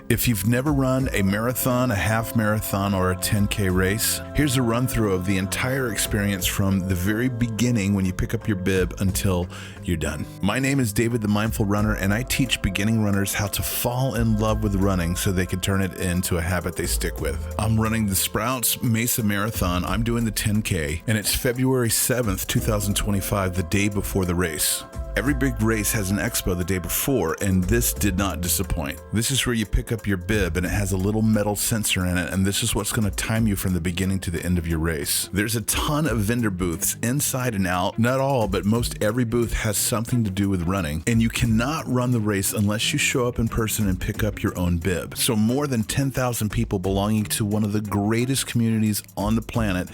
If you've never run a marathon, a half marathon, or a 10k race, here's a run through of the entire experience from the very beginning when you pick up your bib until you're done. My name is David the Mindful Runner, and I teach beginning runners how to fall in love with running so they can turn it into a habit they stick with. I'm running the Sprouts Mesa Marathon. I'm doing the 10k, and it's February 7th, 2025, the day before the race. Every big race has an expo the day before, and this did not disappoint. This is where you pick up your bib, and it has a little metal sensor in it, and this is what's going to time you from the beginning to the end of your race. There's a ton of vendor booths inside and out. Not all, but most every booth has something to do with running, and you cannot run the race unless you show up in person and pick up your own bib. So more than 10,000 people belonging to one of the greatest communities on the planet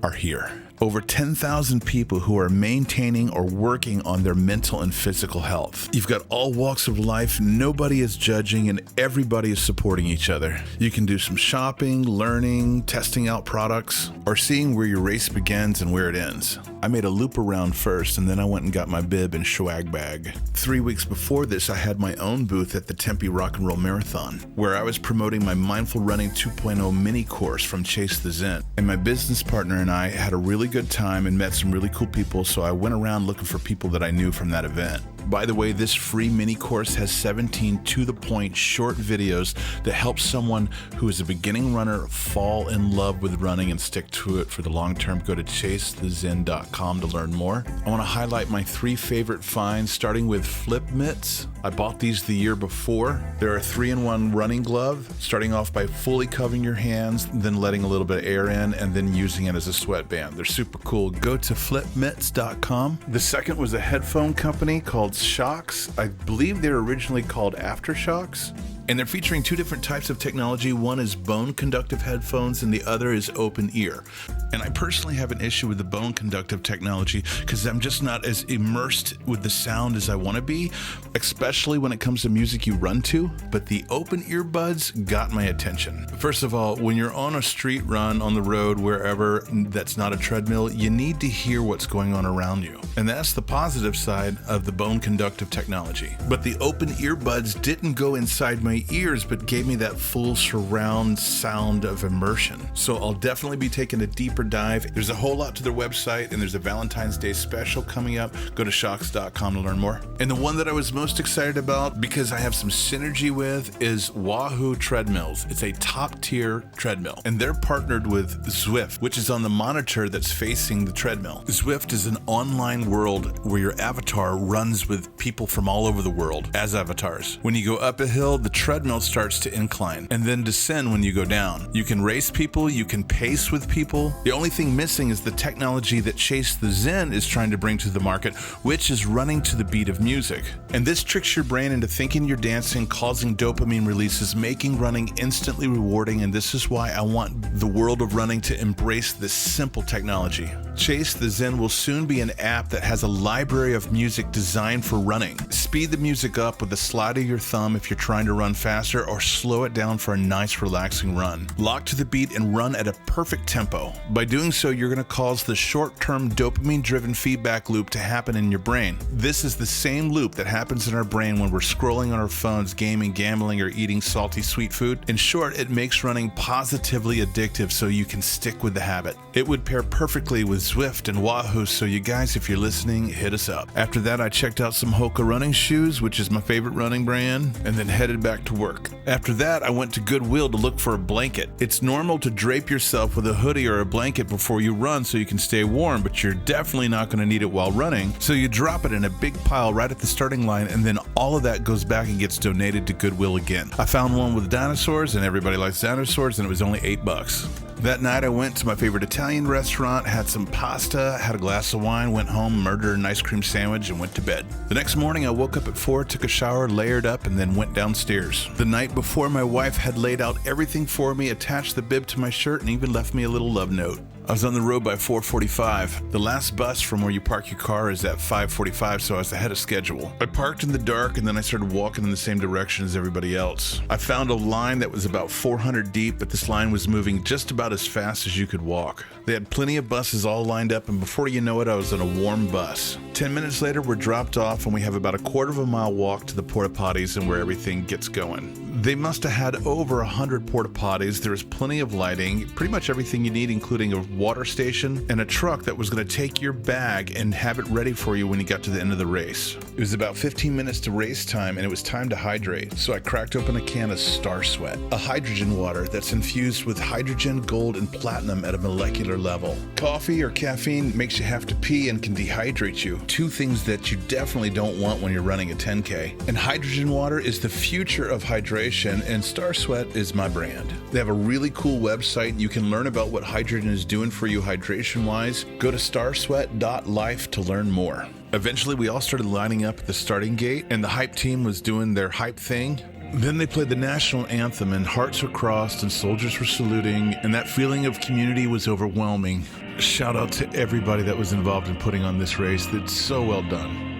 are here. Over 10,000 people who are maintaining or working on their mental and physical health. You've got all walks of life, nobody is judging, and everybody is supporting each other. You can do some shopping, learning, testing out products, or seeing where your race begins and where it ends. I made a loop around first, and then I went and got my bib and swag bag. 3 weeks before this, I had my own booth at the Tempe Rock and Roll Marathon, where I was promoting my Mindful Running 2.0 mini course from Chase the Zen. And my business partner and I had a really good time and met some really cool people, so I went around looking for people that I knew from that event. By the way, this free mini course has 17 to-the-point short videos that help someone who is a beginning runner fall in love with running and stick to it for the long term. Go to chasethezen.com to learn more. I want to highlight my 3 favorite finds, starting with flip mitts. I bought these the year before. They're a 3-in-1 running glove, starting off by fully covering your hands, then letting a little bit of air in, and then using it as a sweatband. They're super cool. Go to flipmitts.com. The second was a headphone company called Shocks. I believe they were originally called Aftershocks. And they're featuring 2 different types of technology. One is bone conductive headphones and the other is open ear. And I personally have an issue with the bone conductive technology because I'm just not as immersed with the sound as I want to be, especially when it comes to music you run to. But the open earbuds got my attention. First of all, when you're on a street run on the road, wherever that's not a treadmill, you need to hear what's going on around you. And that's the positive side of the bone conductive technology. But the open earbuds didn't go inside my ears, but gave me that full surround sound of immersion. So I'll definitely be taking a deeper dive. There's a whole lot to their website, and there's a Valentine's Day special coming up. Go to shocks.com to learn more. And the one that I was most excited about, because I have some synergy with, is Wahoo Treadmills. It's a top tier treadmill, and they're partnered with Zwift, which is on the monitor that's facing the treadmill. Zwift is an online world where your avatar runs with people from all over the world as avatars. When you go up a hill, the treadmill starts to incline and then descend when you go down. You can race people, you can pace with people. The only thing missing is the technology that Chase the Zen is trying to bring to the market, which is running to the beat of music. And this tricks your brain into thinking you're dancing, causing dopamine releases, making running instantly rewarding, and this is why I want the world of running to embrace this simple technology. Chase the Zen will soon be an app that has a library of music designed for running. Speed the music up with the slide of your thumb if you're trying to run faster, or slow it down for a nice relaxing run. Lock to the beat and run at a perfect tempo. By doing so, you're going to cause the short-term dopamine-driven feedback loop to happen in your brain. This is the same loop that happens in our brain when we're scrolling on our phones, gaming, gambling, or eating salty sweet food. In short, it makes running positively addictive so you can stick with the habit. It would pair perfectly with Zwift and Wahoo, so you guys, if you're listening, hit us up. After that, I checked out some Hoka running shoes, which is my favorite running brand, and then headed back to work. After that, I went to Goodwill to look for a blanket. It's normal to drape yourself with a hoodie or a blanket before you run so you can stay warm, but you're definitely not going to need it while running. So you drop it in a big pile right at the starting line, and then all of that goes back and gets donated to Goodwill again. I found one with dinosaurs, and everybody likes dinosaurs, and it was only $8. That night I went to my favorite Italian restaurant, had some pasta, had a glass of wine, went home, murdered an ice cream sandwich, and went to bed. The next morning I woke up at 4, took a shower, layered up, and then went downstairs. The night before, my wife had laid out everything for me, attached the bib to my shirt, and even left me a little love note. I was on the road by 4:45. The last bus from where you park your car is at 5:45, so I was ahead of schedule. I parked in the dark and then I started walking in the same direction as everybody else. I found a line that was about 400 deep, but this line was moving just about as fast as you could walk. They had plenty of buses all lined up, and before you know it, I was on a warm bus. 10 minutes later, we're dropped off and we have about a quarter of a mile walk to the porta potties and where everything gets going. They must have had over 100 porta potties. There was plenty of lighting, pretty much everything you need, including a water station and a truck that was going to take your bag and have it ready for you when you got to the end of the race. It was about 15 minutes to race time and it was time to hydrate. So I cracked open a can of Star Sweat, a hydrogen water that's infused with hydrogen, gold, and platinum at a molecular level. Coffee or caffeine makes you have to pee and can dehydrate you. Two things that you definitely don't want when you're running a 10K. And hydrogen water is the future of hydration, and Star Sweat is my brand. They have a really cool website. You can learn about what hydrogen is doing for you hydration-wise. Go to starsweat.life to learn more. Eventually, we all started lining up at the starting gate, and the hype team was doing their hype thing. Then they played the national anthem, and hearts were crossed, and soldiers were saluting, and that feeling of community was overwhelming. Shout out to everybody that was involved in putting on this race. That's so well done.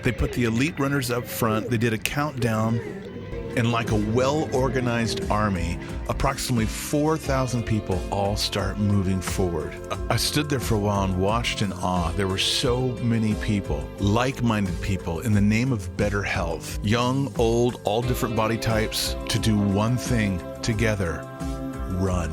They put the elite runners up front. They did a countdown, and like a well-organized army, approximately 4,000 people all start moving forward. I stood there for a while and watched in awe. There were so many people, like-minded people, in the name of better health. Young, old, all different body types, to do one thing together: run.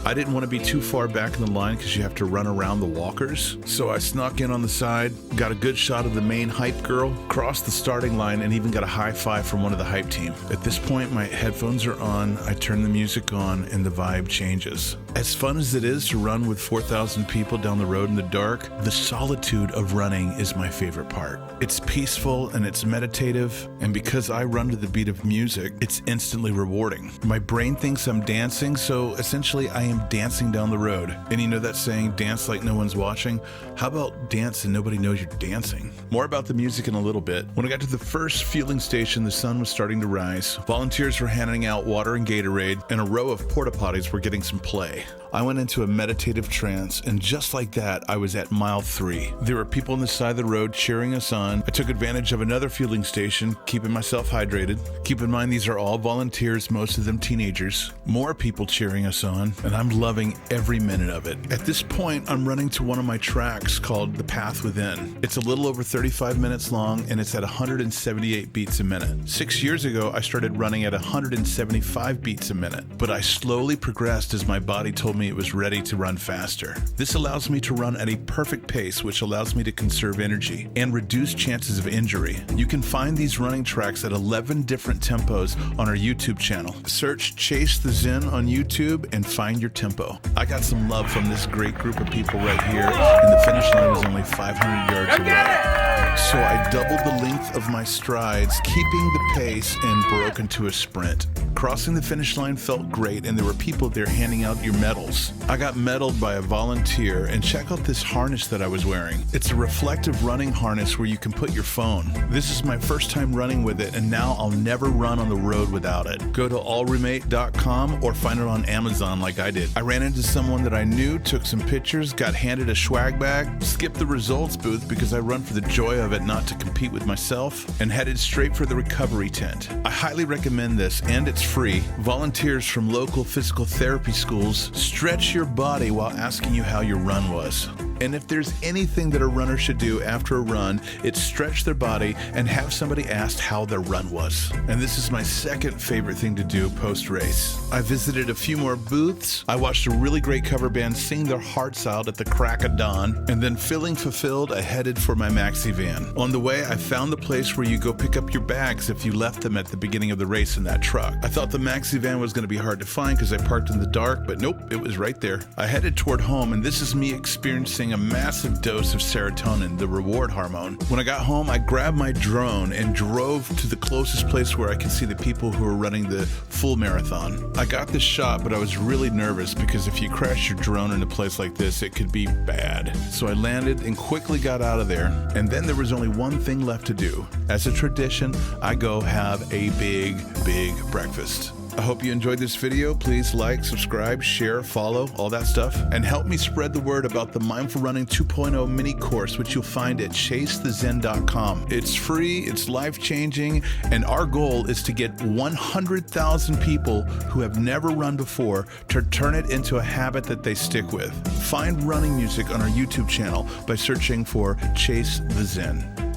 I didn't want to be too far back in the line because you have to run around the walkers. So I snuck in on the side, got a good shot of the main hype girl, crossed the starting line, and even got a high five from one of the hype team. At this point, my headphones are on, I turn the music on, and the vibe changes. As fun as it is to run with 4,000 people down the road in the dark, the solitude of running is my favorite part. It's peaceful and it's meditative, and because I run to the beat of music, it's instantly rewarding. My brain thinks I'm dancing, so essentially I am dancing down the road. And you know that saying, dance like no one's watching? How about dance and nobody knows you're dancing? More about the music in a little bit. When I got to the first fueling station, the sun was starting to rise. Volunteers were handing out water and Gatorade, and a row of porta potties were getting some play. I went into a meditative trance, and just like that, I was at mile 3. There were people on the side of the road cheering us on. I took advantage of another fueling station, keeping myself hydrated. Keep in mind, these are all volunteers, most of them teenagers. More people cheering us on, and I'm loving every minute of it. At this point, I'm running to one of my tracks called The Path Within. It's a little over 35 minutes long, and it's at 178 beats a minute. 6 years ago, I started running at 175 beats a minute, but I slowly progressed as my body told me it was ready to run faster. This allows me to run at a perfect pace, which allows me to conserve energy and reduce chances of injury. You can find these running tracks at 11 different tempos on our YouTube channel. Search Chase the Zen on YouTube and find your tempo. I got some love from this great group of people right here, and the finish line was only 500 yards away. So I doubled the length of my strides, keeping the pace, and broke into a sprint. Crossing the finish line felt great, and there were people there handing out your medals. I got medaled by a volunteer, and check out this harness that I was wearing. It's a reflective running harness where you can put your phone. This is my first time running with it, and now I'll never run on the road without it. Go to allremate.com or find it on Amazon like I did. I ran into someone that I knew, took some pictures, got handed a swag bag, skipped the results booth because I run for the joy of it, not to compete with myself, and headed straight for the recovery tent. I highly recommend this, and it's free. Volunteers from local physical therapy schools stretch your body while asking you how your run was. And if there's anything that a runner should do after a run, it's stretch their body and have somebody ask how their run was. And this is my second favorite thing to do post-race. I visited a few more booths. I watched a really great cover band sing their hearts out at the crack of dawn. And then feeling fulfilled, I headed for my maxi van. On the way, I found the place where you go pick up your bags if you left them at the beginning of the race in that truck. I thought the maxi van was going to be hard to find because I parked in the dark, but nope, it was right there. I headed toward home, and this is me experiencing releasing a massive dose of serotonin, the reward hormone. When I got home, I grabbed my drone and drove to the closest place where I could see the people who were running the full marathon. I got this shot, but I was really nervous because if you crash your drone in a place like this, it could be bad. So I landed and quickly got out of there. And then there was only one thing left to do. As a tradition, I go have a big breakfast. I hope you enjoyed this video. Please like, subscribe, share, follow, all that stuff. And help me spread the word about the Mindful Running 2.0 mini course, which you'll find at chasethezen.com. It's free, it's life-changing, and our goal is to get 100,000 people who have never run before to turn it into a habit that they stick with. Find running music on our YouTube channel by searching for Chase the Zen.